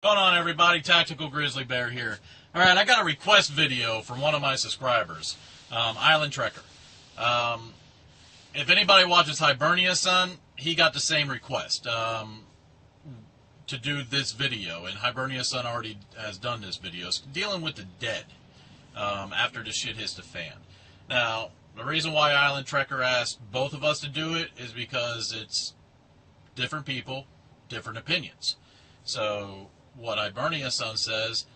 Going on, everybody? Tactical Grizzly Bear here. Alright, I got a request video from one of my subscribers, Island Trekker. If anybody watches Hiberniason, he got the same request to do this video, and Hiberniason already has done this video. It's dealing with the dead after the shit hits the fan. Now, the reason why Island Trekker asked both of us to do it is because it's different people, different opinions. So, what Hiberniason says,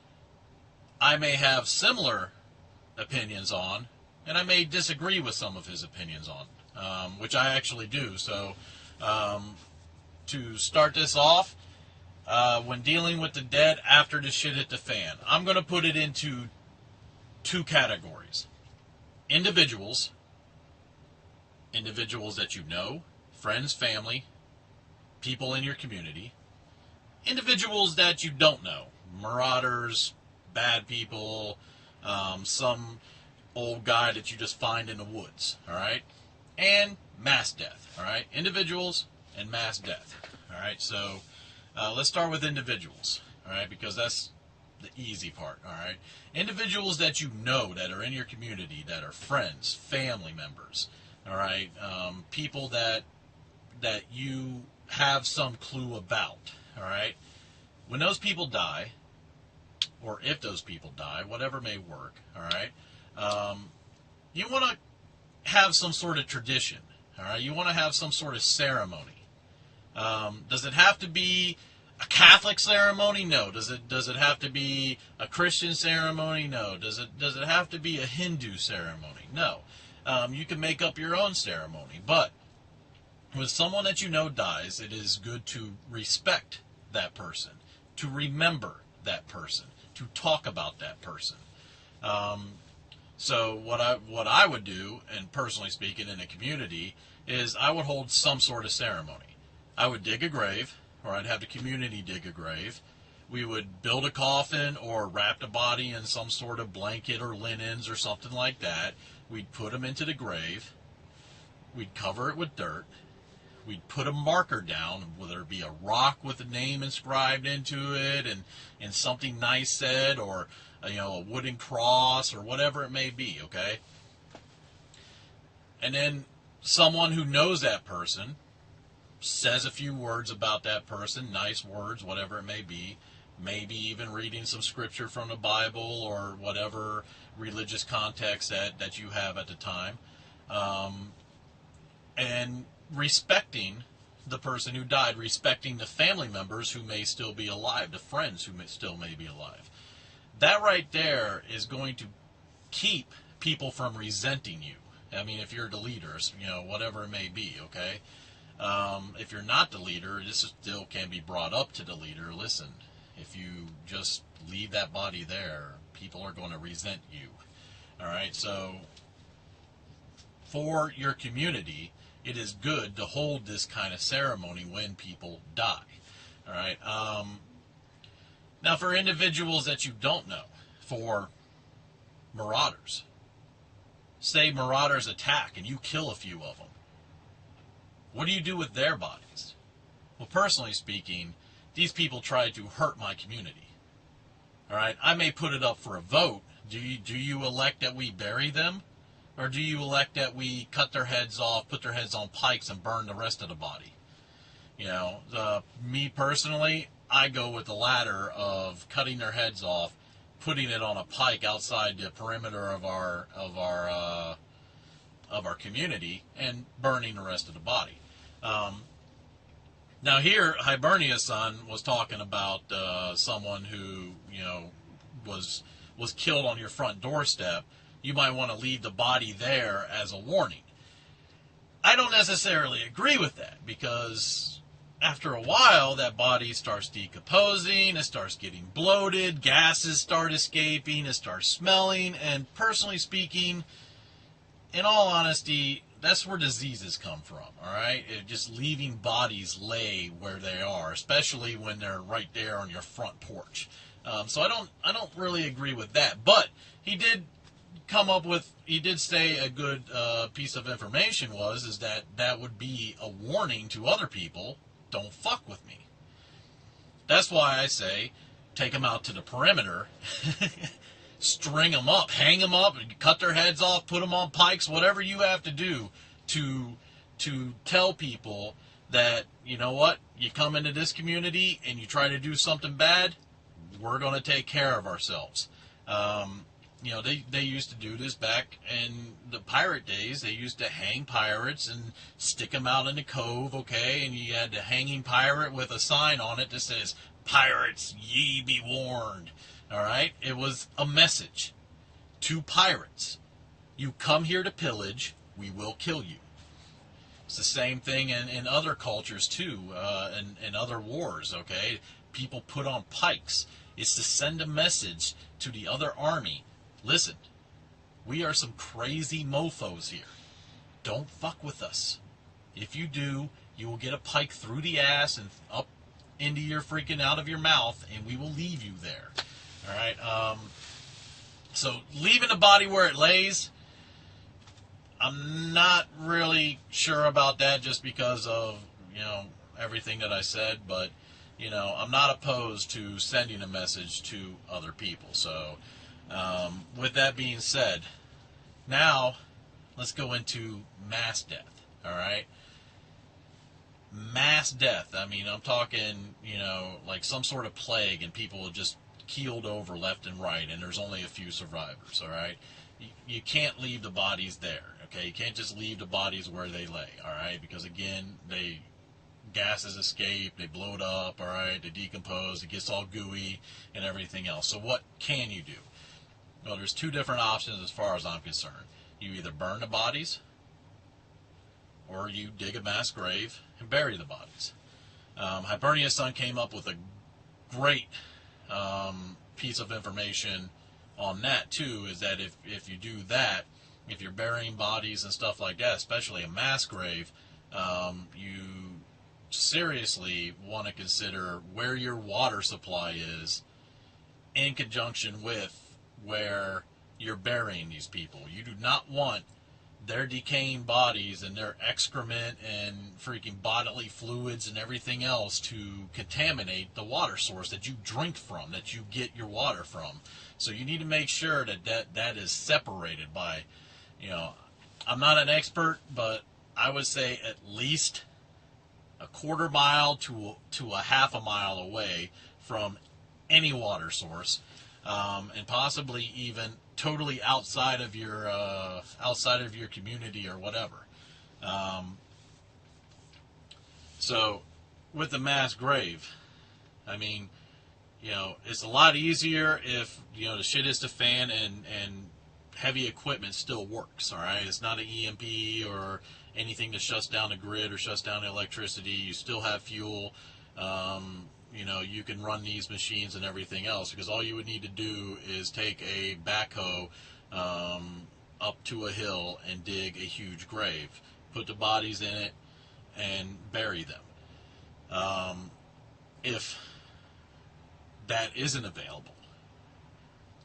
I may have similar opinions on, and I may disagree with some of his opinions on, which I actually do. So, to start this off, when dealing with the dead after the shit hit the fan, I'm going to put it into two categories. Individuals that you know, friends, family, people in your community. Individuals that you don't know, marauders, bad people, some old guy that you just find in the woods, all right? And mass death, all right? Individuals and mass death, all right? So let's start with individuals, all right, because that's the easy part, all right? Individuals that you know that are in your community, that are friends, family members, all right? People that you have some clue about, all right? When those people die, or if those people die, whatever may work, all right? You want to have some sort of tradition, all right? You want to have some sort of ceremony. Does it have to be a Catholic ceremony? No. Does it have to be a Christian ceremony? No. Does it have to be a Hindu ceremony? No. You can make up your own ceremony, but when someone that you know dies, it is good to respect that person, to remember that person, to talk about that person. So what I would do, and personally speaking in a community, is I would hold some sort of ceremony. I would dig a grave, or I'd have the community dig a grave. We would build a coffin or wrap the body in some sort of blanket or linens or something like that. We'd put them into the grave. We'd cover it with dirt. We'd put a marker down, whether it be a rock with a name inscribed into it and something nice said, or a wooden cross or whatever it may be, okay? And then someone who knows that person says a few words about that person, nice words, whatever it may be, maybe even reading some scripture from the Bible or whatever religious context that you have at the time, and respecting the person who died, respecting the family members who may still be alive, the friends who still may be alive. That right there is going to keep people from resenting you. I mean, if you're the leader, whatever it may be, okay? If you're not the leader, this still can be brought up to the leader. Listen, if you just leave that body there, people are going to resent you. All right, so for your community, it is good to hold this kind of ceremony when people die. All right. Now, for individuals that you don't know, for marauders, say marauders attack and you kill a few of them, what do you do with their bodies? Well, personally speaking, these people tried to hurt my community. All right. I may put it up for a vote. Do you elect that we bury them? Or do you elect that we cut their heads off, put their heads on pikes, and burn the rest of the body? Me personally, I go with the latter of cutting their heads off, putting it on a pike outside the perimeter of our community, and burning the rest of the body. Now here, Hiberniason was talking about someone who was killed on your front doorstep. You might want to leave the body there as a warning. I don't necessarily agree with that, because after a while, that body starts decomposing, it starts getting bloated, gases start escaping, it starts smelling, and personally speaking, in all honesty, that's where diseases come from, all right? Just leaving bodies lay where they are, especially when they're right there on your front porch. So I don't really agree with that, but he did say a good piece of information is that would be a warning to other people, don't fuck with me. That's why I say take them out to the perimeter, string them up, hang them up, cut their heads off, put them on pikes, whatever you have to do to tell people that, you know what, you come into this community and you try to do something bad, we're going to take care of ourselves. You know, they used to do this back in the pirate days. They used to hang pirates and stick them out in the cove, okay? And you had the hanging pirate with a sign on it that says, "Pirates, ye be warned." All right? It was a message to pirates. You come here to pillage, we will kill you. It's the same thing in other cultures, too, in other wars, okay? People put on pikes. It's to send a message to the other army. Listen, we are some crazy mofos here. Don't fuck with us. If you do, you will get a pike through the ass and up into your freaking out of your mouth, and we will leave you there. All right? So leaving the body where it lays, I'm not really sure about that just because of, you know, everything that I said, but, you know, I'm not opposed to sending a message to other people. So, with that being said, now let's go into mass death, all right? Mass death, I mean, I'm talking, you know, like some sort of plague and people have just keeled over left and right and there's only a few survivors, all right? You can't leave the bodies there, okay? You can't just leave the bodies where they lay, all right? Because, again, gases escape, they blow it up, all right? They decompose, it gets all gooey and everything else. So what can you do? Well, there's two different options as far as I'm concerned. You either burn the bodies or you dig a mass grave and bury the bodies. Hiberniason came up with a great piece of information on that, too, is that if you do that, if you're burying bodies and stuff like that, especially a mass grave, you seriously want to consider where your water supply is in conjunction with where you're burying these people. You do not want their decaying bodies and their excrement and freaking bodily fluids and everything else to contaminate the water source that you drink from, that you get your water from. So you need to make sure that is separated by, you know, I'm not an expert, but I would say at least a quarter mile to a half a mile away from any water source. And possibly even totally outside of your community or whatever. So with the mass grave, I mean, you know, it's a lot easier if, you know, the shit is to fan and heavy equipment still works. All right, it's not an EMP or anything that shuts down the grid or shuts down the electricity. You still have fuel. You know, you can run these machines and everything else, because all you would need to do is take a backhoe up to a hill and dig a huge grave, put the bodies in it, and bury them. If that isn't available,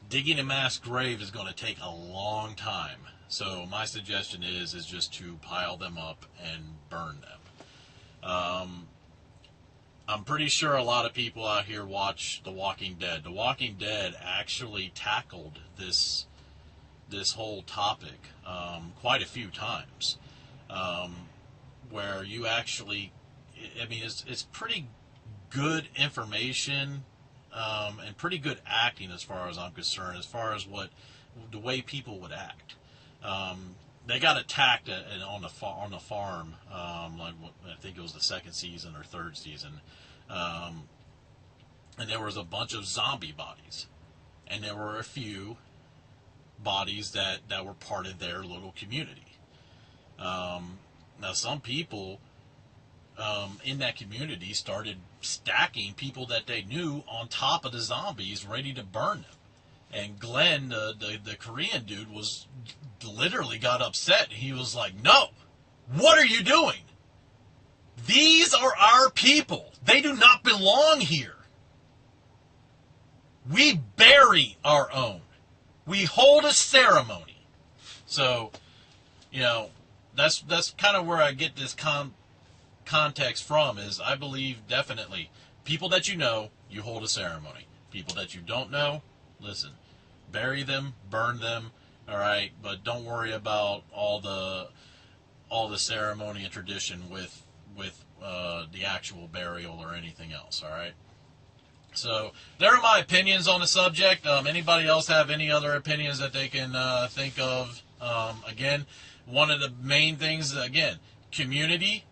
digging a mass grave is going to take a long time. So my suggestion is just to pile them up and burn them. I'm pretty sure a lot of people out here watch The Walking Dead. The Walking Dead actually tackled this whole topic quite a few times, where you actually, I mean, it's pretty good information and pretty good acting as far as I'm concerned, as far as the way people would act. They got attacked on the farm, like I think it was the second season or third season, and there was a bunch of zombie bodies, and there were a few bodies that were part of their little community. Now, some people in that community started stacking people that they knew on top of the zombies, ready to burn them. And Glenn, the Korean dude, was literally got upset. He was like, "No, what are you doing? These are our people. They do not belong here. We bury our own. We hold a ceremony." So, you know, that's kind of where I get this context from, is I believe definitely people that you know, you hold a ceremony. People that you don't know, listen, bury them, burn them, all right, but don't worry about all the ceremony and tradition with the actual burial or anything else, all right? So there are my opinions on the subject. Anybody else have any other opinions that they can think of? Again, one of the main things, again, community.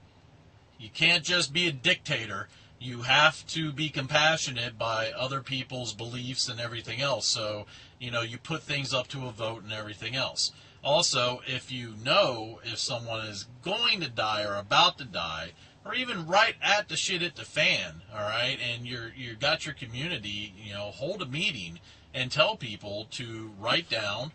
You can't just be a dictator. You have to be compassionate by other people's beliefs and everything else. So, you put things up to a vote and everything else. Also, if you know if someone is going to die or about to die, or even right at the shit at the fan, all right, and you got your community, hold a meeting and tell people to write down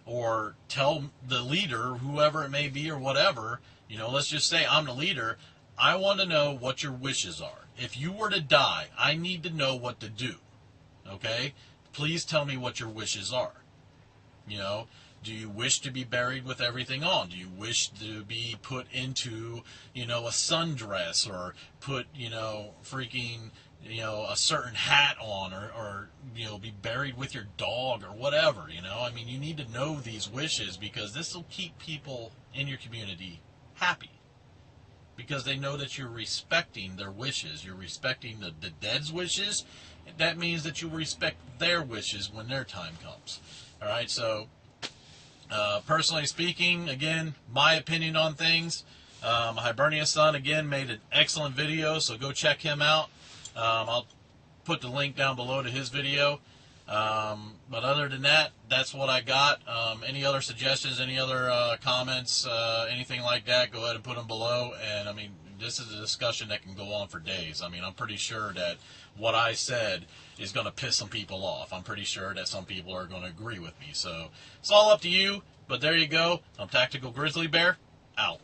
or tell the leader, whoever it may be or whatever, let's just say I'm the leader, I want to know what your wishes are. If you were to die, I need to know what to do, okay? Please tell me what your wishes are. Do you wish to be buried with everything on? Do you wish to be put into, a sundress or put, freaking, a certain hat on or be buried with your dog or whatever, I mean, you need to know these wishes because this will keep people in your community happy because they know that you're respecting their wishes. You're respecting the dead's wishes. That means that you respect their wishes when their time comes. All right, so personally speaking, again, my opinion on things, Hiberniason, again, made an excellent video, so go check him out. I'll put the link down below to his video. But other than that, that's what I got. Any other suggestions, any other comments, anything like that, go ahead and put them below. And, I mean, this is a discussion that can go on for days. I mean, I'm pretty sure that what I said is going to piss some people off. I'm pretty sure that some people are going to agree with me. So it's all up to you. But there you go. I'm Tactical Grizzly Bear, out.